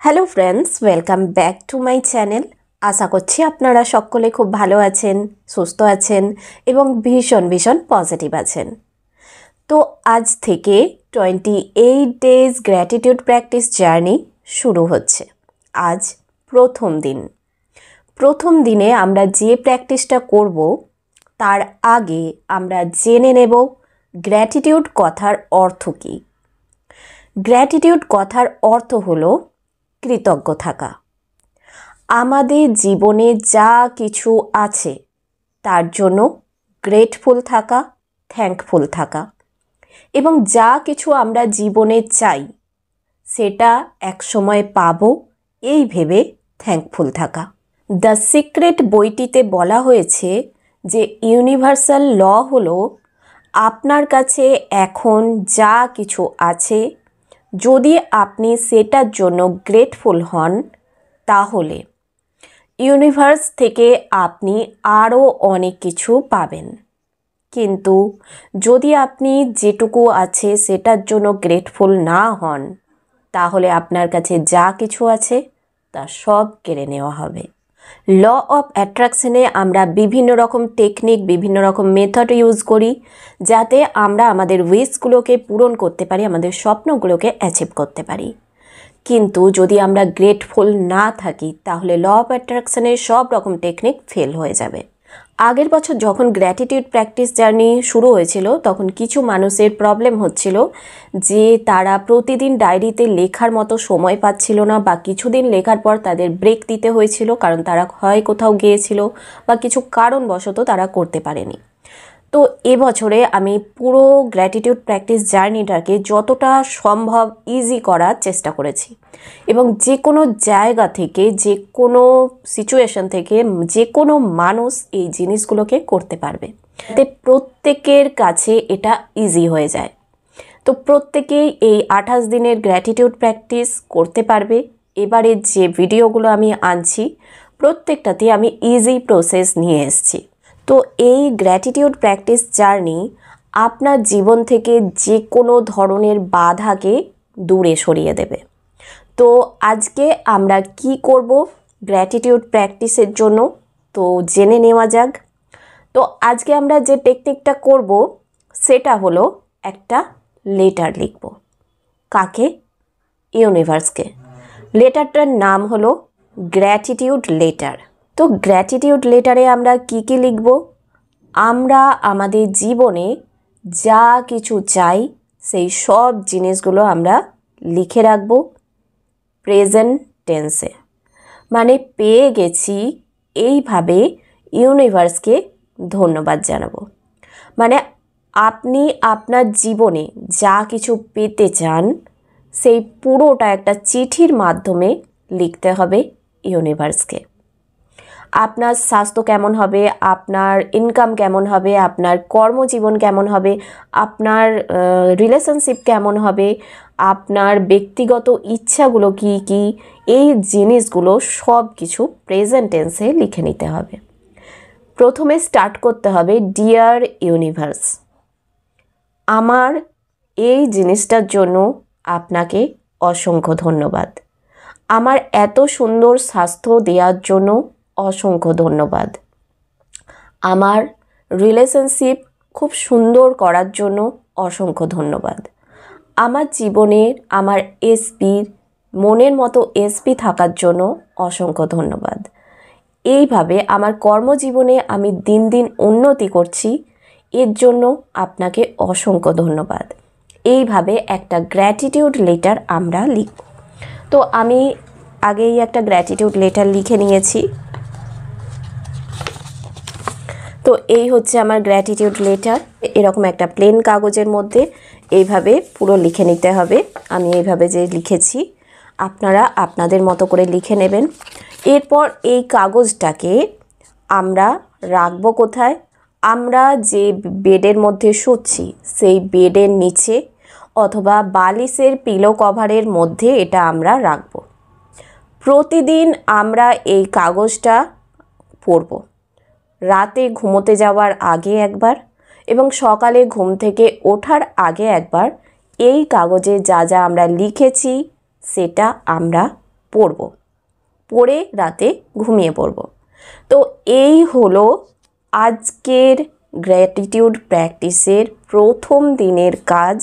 Hello friends, welcome back to my channel. আশা করছি আপনারা সকলে খুব ভালো আছেন, সুস্থ আছেন এবং ভীষণ ভীষণ পজিটিভ আছেন। তো আজ থেকে 28 ডেজ গ্র্যাটিটিউড প্র্যাকটিস জার্নি শুরু হচ্ছে। আজ প্রথম দিনে আমরা যে প্র্যাকটিসটা করব তার আগে আমরা জেনে নেব গ্র্যাটিটিউড কথার অর্থ কী। গ্র্যাটিটিউড কথার অর্থ হলো কৃতজ্ঞ থাকা। আমাদের জীবনে যা কিছু আছে তার জন্য গ্রেটফুল থাকা, থ্যাঙ্কফুল থাকা, এবং যা কিছু আমরা জীবনে চাই সেটা একসময় পাবো এই ভেবে থ্যাঙ্কফুল থাকা। দ্য সিক্রেট বইটিতে বলা হয়েছে যে ইউনিভার্সাল ল হলো আপনার কাছে এখন যা কিছু আছে যদি আপনি সেটার জন্য গ্রেটফুল হন তাহলে ইউনিভার্স থেকে আপনি আরও অনেক কিছু পাবেন। কিন্তু যদি আপনি যেটুকু আছে সেটার জন্য গ্রেটফুল না হন তাহলে আপনার কাছে যা কিছু আছে তা সব কেড়ে নেওয়া হবে। ল অফ অ্যাট্রাকশনে আমরা বিভিন্ন রকম টেকনিক, বিভিন্ন রকম মেথড ইউজ করি যাতে আমরা আমাদের উইশগুলোকে পূরণ করতে পারি, আমাদের স্বপ্নগুলোকে অ্যাচিভ করতে পারি। কিন্তু যদি আমরা গ্রেটফুল না থাকি তাহলে ল অফ অ্যাট্রাকশনের সব রকম টেকনিক ফেল হয়ে যাবে। আগের বছর যখন গ্র্যাটিটিউড প্র্যাকটিস জার্নি শুরু হয়েছিল তখন কিছু মানুষের প্রবলেম হচ্ছিল যে তারা প্রতিদিন ডায়েরিতে লেখার মতো সময় পাচ্ছিল না, বা কিছুদিন লেখার পর তাদের ব্রেক দিতে হয়েছিল কারণ তারা হয় কোথাও গিয়েছিল বা কিছু কারণবশত তারা করতে পারেনি। তো এবছরে আমি পুরো গ্র্যাটিটিউড প্র্যাকটিস জার্নিটাকে যতটা সম্ভব ইজি করার চেষ্টা করেছি, এবং যে কোনো জায়গা থেকে, যে কোনো সিচুয়েশন থেকে যে কোনো মানুষ এই জিনিসগুলোকে করতে পারবে, যাতে প্রত্যেকের কাছে এটা ইজি হয়ে যায়। তো প্রত্যেকেই এই 28 দিনের গ্র্যাটিটিউড প্র্যাকটিস করতে পারবে। এবারে যে ভিডিওগুলো আমি আনছি প্রত্যেকটাতে আমি ইজি প্রসেস নিয়ে এসেছি। তো এই গ্র্যাটিটিউড প্র্যাকটিস জার্নি আপনার জীবন থেকে যে কোনো ধরনের বাধাকে দূরে সরিয়ে দেবে। তো আজকে আমরা কি করব গ্র্যাটিটিউড প্র্যাকটিসের জন্য তো জেনে নেওয়া যাক। তো আজকে আমরা যে টেকনিকটা করব সেটা হলো একটা লেটার লিখব। কাকে? ইউনিভার্সকে। লেটারটার নাম হলো গ্র্যাটিটিউড লেটার। তো গ্র্যাটিটিউড লেটারে আমরা কি কি লিখব? আমরা আমাদের জীবনে যা কিছু চাই সেই সব জিনিসগুলো আমরা লিখে রাখব প্রেজেন্ট টেন্সে, মানে পেয়ে গেছি এইভাবে ইউনিভার্সকে ধন্যবাদ জানাবো। মানে আপনি আপনার জীবনে যা কিছু পেতে চান সেই পুরোটা একটা চিঠির মাধ্যমে লিখতে হবে ইউনিভার্সকে। আপনার স্বাস্থ্য কেমন হবে, আপনার ইনকাম কেমন হবে, আপনার কর্মজীবন কেমন হবে, আপনার রিলেশনশিপ কেমন হবে, আপনার ব্যক্তিগত ইচ্ছাগুলো কি কি, এই জিনিসগুলো সব কিছু প্রেজেন্ট টেন্সে লিখে নিতে হবে। প্রথমে স্টার্ট করতে হবে ডিয়ার ইউনিভার্স, আমার এই জিনিসটার জন্য আপনাকে অসংখ্য ধন্যবাদ। আমার এত সুন্দর স্বাস্থ্য দেওয়ার জন্য অসংখ্য ধন্যবাদ। আমার রিলেশনশিপ খুব সুন্দর করার জন্য অসংখ্য ধন্যবাদ। আমার জীবনের আমার মনের মতো এসপি থাকার জন্য অসংখ্য ধন্যবাদ। এইভাবে আমার কর্মজীবনে আমি দিন দিন উন্নতি করছি, এর জন্য আপনাকে অসংখ্য ধন্যবাদ। এইভাবে একটা গ্র্যাটিটিউড লেটার আমরা লিখব। তো আমি আগেই একটা গ্র্যাটিটিউড লেটার লিখে নিয়েছি। তো এই হচ্ছে আমার গ্র্যাটিটিউড লেটার। এরকম একটা প্লেন কাগজের মধ্যে এইভাবে পুরো লিখে নিতে হবে। আমি এইভাবে যে লিখেছি আপনারা আপনাদের মতো করে লিখে নেবেন। এরপর এই কাগজটাকে আমরা রাখবো কোথায়? আমরা যে বেডের মধ্যে শুচ্ছি সেই বেডের নিচে অথবা বালিশের পিলো কভারের মধ্যে এটা আমরা রাখবো। প্রতিদিন আমরা এই কাগজটা পড়ব, রাতে ঘুমোতে যাওয়ার আগে একবার এবং সকালে ঘুম থেকে ওঠার আগে একবার এই কাগজে যা যা আমরা লিখেছি সেটা আমরা পড়ব, পড়ে রাতে ঘুমিয়ে পড়ব। তো এই হলো আজকের গ্র্যাটিটিউড প্র্যাকটিসের প্রথম দিনের কাজ,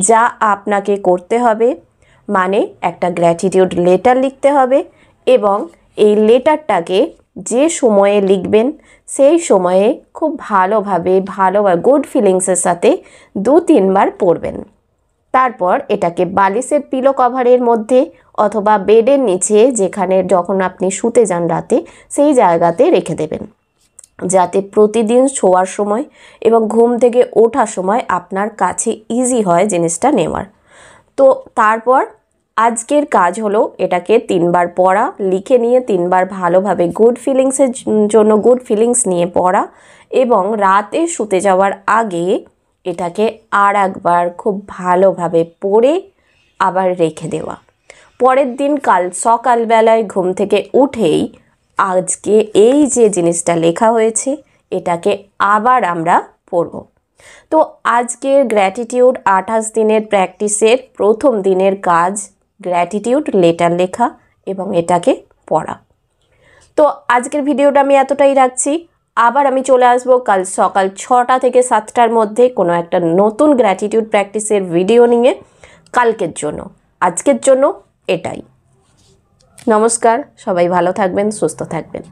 যা আপনাকে করতে হবে। মানে একটা গ্র্যাটিটিউড লেটার লিখতে হবে এবং এই লেটারটাকে যে সময়ে লিখবেন সেই সময়ে খুব ভালোভাবে গুড ফিলিংসের সাথে 2-3 বার পড়বেন। তারপর এটাকে বালিশের পিলো কভারের মধ্যে অথবা বেডের নিচে, যেখানে যখন আপনি শুতে যান রাতে, সেই জায়গাতে রেখে দেবেন, যাতে প্রতিদিন শোয়ার সময় এবং ঘুম থেকে ওঠার সময় আপনার কাছে ইজি হয় জিনিসটা নেওয়ার। তো তারপর আজকের কাজ হলো এটাকে 3 বার পড়া, লিখে নিয়ে 3 বার ভালোভাবে গুড ফিলিংসের জন্য গুড ফিলিংস নিয়ে পড়া এবং রাতে শুতে যাওয়ার আগে এটাকে আর একবার খুব ভালোভাবে পড়ে আবার রেখে দেওয়া। পরের দিন কাল সকালবেলায় ঘুম থেকে উঠেই আজকে এই যে জিনিসটা লেখা হয়েছে এটাকে আবার আমরা পড়ব। তো আজকের গ্র্যাটিটিউড 28 দিনের প্র্যাকটিসের প্রথম দিনের কাজ গ্র্যাটিটিউড লেটার লেখা এবং এটাকে পড়া। তো আজকের ভিডিওটা আমি এতটাই রাখছি। আবার আমি চলে আসব কাল সকাল 6টা থেকে 7টার মধ্যে কোনো একটা নতুন গ্র্যাটিটিউড প্র্যাকটিসের ভিডিও নিয়ে কালকের জন্য। আজকের জন্য এটাই। নমস্কার, সবাই ভালো থাকবেন, সুস্থ থাকবেন।